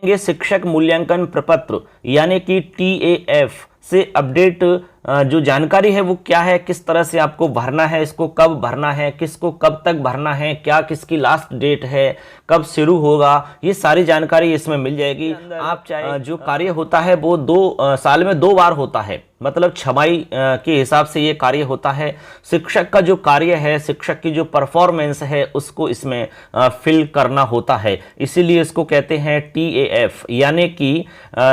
ये शिक्षक मूल्यांकन प्रपत्र यानी कि TAF से अपडेट जो जानकारी है वो क्या है, किस तरह से आपको भरना है, इसको कब भरना है, किसको कब तक भरना है, क्या किसकी लास्ट डेट है, कब शुरू होगा, ये सारी जानकारी इसमें मिल जाएगी। आप चाहे जो कार्य होता है वो साल में 2 बार होता है, मतलब छमाही के हिसाब से ये कार्य होता है। शिक्षक का जो कार्य है, शिक्षक की जो परफॉर्मेंस है उसको इसमें फिल करना होता है, इसीलिए इसको कहते हैं TAF यानी कि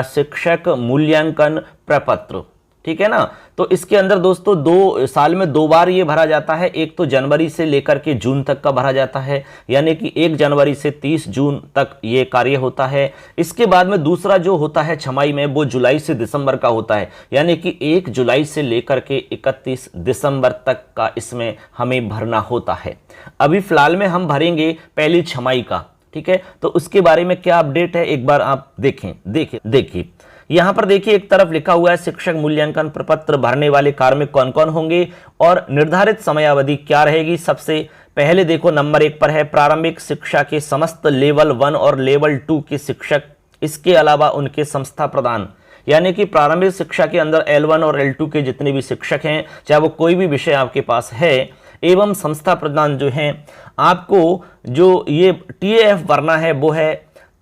शिक्षक मूल्यांकन प्रपत्र। ठीक है ना। तो इसके अंदर दोस्तों 2 साल में 2 बार ये भरा जाता है। एक तो जनवरी से लेकर के जून तक का भरा जाता है, यानी कि 1 जनवरी से 30 जून तक ये कार्य होता है। इसके बाद में दूसरा जो होता है छमाही में, वो जुलाई से दिसंबर का होता है, यानी कि 1 जुलाई से लेकर के 31 दिसंबर तक का इसमें हमें भरना होता है। अभी फिलहाल में हम भरेंगे पहली छमाही का। ठीक है, तो उसके बारे में क्या अपडेट है एक बार आप देखिए यहां पर देखिए, एक तरफ लिखा हुआ है शिक्षक मूल्यांकन प्रपत्र भरने वाले कार्मिक कौन कौन होंगे और निर्धारित समयावधि क्या रहेगी। सबसे पहले देखो नंबर 1 पर है प्रारंभिक शिक्षा के समस्त लेवल 1 और लेवल 2 के शिक्षक, इसके अलावा उनके संस्था प्रदान, यानी कि प्रारंभिक शिक्षा के अंदर L1 और L2 के जितने भी शिक्षक हैं, चाहे वो कोई भी विषय आपके पास है, एवं संस्था प्रदान जो हैं, आपको जो ये TAF भरना है वो है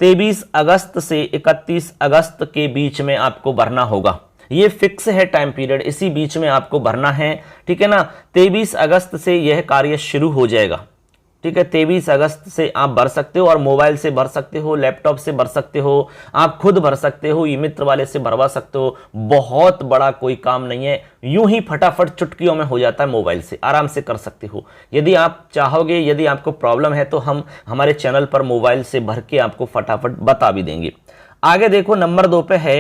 23 अगस्त से 31 अगस्त के बीच में आपको भरना होगा। ये फिक्स है टाइम पीरियड, इसी बीच में आपको भरना है। ठीक है ना। 23 अगस्त से यह कार्य शुरू हो जाएगा। ठीक है, 23 अगस्त से आप भर सकते हो, और मोबाइल से भर सकते हो, लैपटॉप से भर सकते हो, आप खुद भर सकते हो, ई मित्र वाले से भरवा सकते हो। बहुत बड़ा कोई काम नहीं है, यूं ही फटाफट चुटकियों में हो जाता है, मोबाइल से आराम से कर सकते हो। यदि आप चाहोगे, यदि आपको प्रॉब्लम है तो हम हमारे चैनल पर मोबाइल से भर के आपको फटाफट बता भी देंगे। आगे देखो नंबर 2 पे है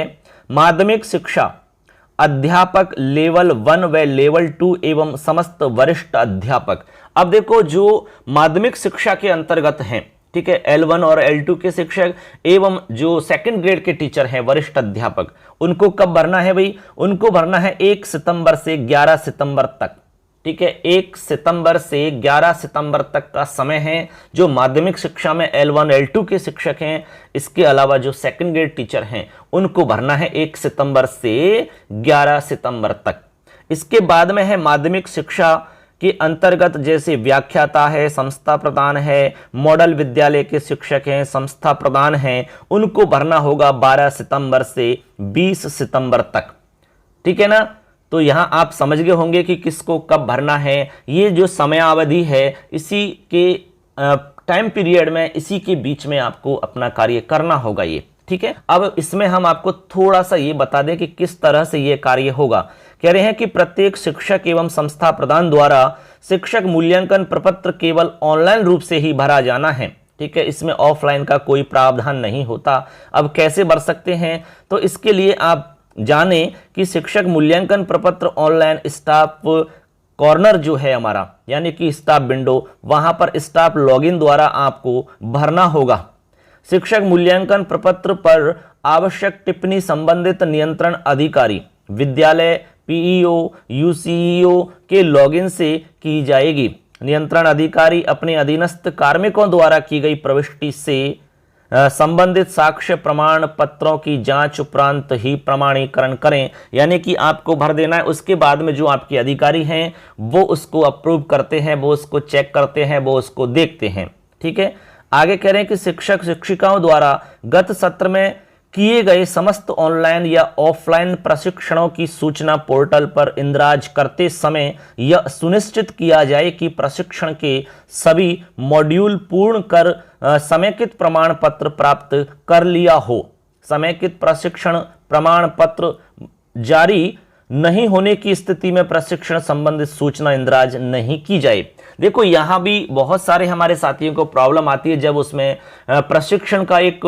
माध्यमिक शिक्षा अध्यापक लेवल 1 व लेवल 2 एवं समस्त वरिष्ठ अध्यापक। अब देखो जो माध्यमिक शिक्षा के अंतर्गत हैं, ठीक है, L1 और L2 के शिक्षक एवं जो 2nd ग्रेड के टीचर हैं, वरिष्ठ अध्यापक, उनको कब भरना है भाई? उनको भरना है 1 सितंबर से 11 सितंबर तक। ठीक है, 1 सितंबर से 11 सितंबर तक का समय है। जो माध्यमिक शिक्षा में L1 L2 के शिक्षक हैं, इसके अलावा जो 2nd ग्रेड टीचर हैं, उनको भरना है 1 सितंबर से 11 सितंबर तक। इसके बाद में है माध्यमिक शिक्षा के अंतर्गत जैसे व्याख्याता है, संस्था प्रधान है, मॉडल विद्यालय के शिक्षक हैं, संस्था प्रधान हैं, उनको भरना होगा 12 सितंबर से 20 सितंबर तक। ठीक है ना। तो यहां आप समझ गए होंगे कि किसको कब भरना है। ये जो समयावधि है, इसी के टाइम पीरियड में, इसी के बीच में आपको अपना कार्य करना होगा ये। ठीक है, अब इसमें हम आपको थोड़ा सा ये बता दें कि किस तरह से ये कार्य होगा। कह रहे हैं कि प्रत्येक शिक्षक एवं संस्था प्रधान द्वारा शिक्षक मूल्यांकन प्रपत्र केवल ऑनलाइन रूप से ही भरा जाना है। ठीक है, इसमें ऑफलाइन का कोई प्रावधान नहीं होता। अब कैसे भर सकते हैं? तो इसके लिए आप जाने कि शिक्षक मूल्यांकन प्रपत्र ऑनलाइन स्टाफ कॉर्नर जो है हमारा, यानी कि स्टाफ विंडो, वहां पर स्टाफ लॉगिन द्वारा आपको भरना होगा। शिक्षक मूल्यांकन प्रपत्र पर आवश्यक टिप्पणी संबंधित नियंत्रण अधिकारी, विद्यालय PEO UCEO के लॉगिन से की जाएगी। नियंत्रण अधिकारी अपने अधीनस्थ कार्मिकों द्वारा की गई प्रविष्टि से संबंधित साक्ष्य प्रमाण पत्रों की जांच उपरांत ही प्रमाणीकरण करें, यानी कि आपको भर देना है। उसके बाद में जो आपके अधिकारी हैं वो उसको अप्रूव करते हैं, वो उसको चेक करते हैं, वो उसको देखते हैं। ठीक है, आगे कह रहे हैं कि शिक्षक शिक्षिकाओं द्वारा गत सत्र में किए गए समस्त ऑनलाइन या ऑफलाइन प्रशिक्षणों की सूचना पोर्टल पर इंद्राज करते समय यह सुनिश्चित किया जाए कि प्रशिक्षण के सभी मॉड्यूल पूर्ण कर समेकित प्रमाण पत्र प्राप्त कर लिया हो। समेकित प्रशिक्षण प्रमाण पत्र जारी नहीं होने की स्थिति में प्रशिक्षण संबंधित सूचना इंद्राज नहीं की जाए। देखो यहां भी बहुत सारे हमारे साथियों को प्रॉब्लम आती है, जब उसमें प्रशिक्षण का एक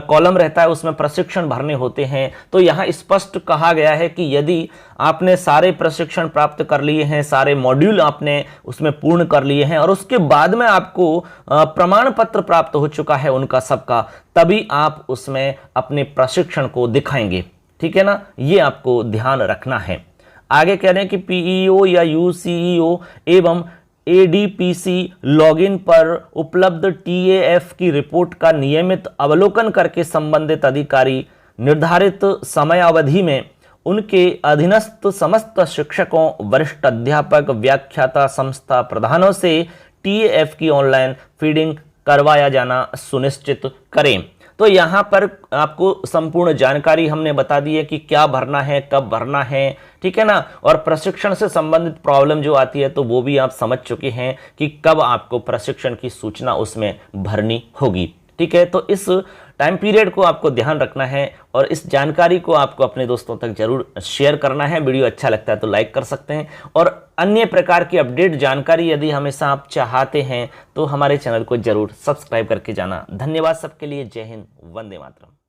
कॉलम रहता है, उसमें प्रशिक्षण भरने होते हैं। तो यहां स्पष्ट कहा गया है कि यदि आपने सारे प्रशिक्षण प्राप्त कर लिए हैं, सारे मॉड्यूल आपने उसमें पूर्ण कर लिए हैं, और उसके बाद में आपको प्रमाण पत्र प्राप्त हो चुका है उनका सबका, तभी आप उसमें अपने प्रशिक्षण को दिखाएंगे। ठीक है ना, ये आपको ध्यान रखना है। आगे कह रहे हैं कि PEO या UCEO एवं ADPC लॉगिन पर उपलब्ध TAF की रिपोर्ट का नियमित अवलोकन करके संबंधित अधिकारी निर्धारित समयावधि में उनके अधीनस्थ समस्त शिक्षकों, वरिष्ठ अध्यापक, व्याख्याता, संस्था प्रधानों से TAF की ऑनलाइन फीडिंग करवाया जाना सुनिश्चित करें। तो यहाँ पर आपको संपूर्ण जानकारी हमने बता दी है कि क्या भरना है, कब भरना है, ठीक है ना। और प्रशिक्षण से संबंधित प्रॉब्लम जो आती है तो वो भी आप समझ चुके हैं कि कब आपको प्रशिक्षण की सूचना उसमें भरनी होगी, ठीक है। तो इस टाइम पीरियड को आपको ध्यान रखना है और इस जानकारी को आपको अपने दोस्तों तक जरूर शेयर करना है। वीडियो अच्छा लगता है तो लाइक कर सकते हैं और अन्य प्रकार की अपडेट जानकारी यदि हमेशा आप चाहते हैं तो हमारे चैनल को जरूर सब्सक्राइब करके जाना। धन्यवाद सबके लिए। जय हिंद, वंदे मातरम।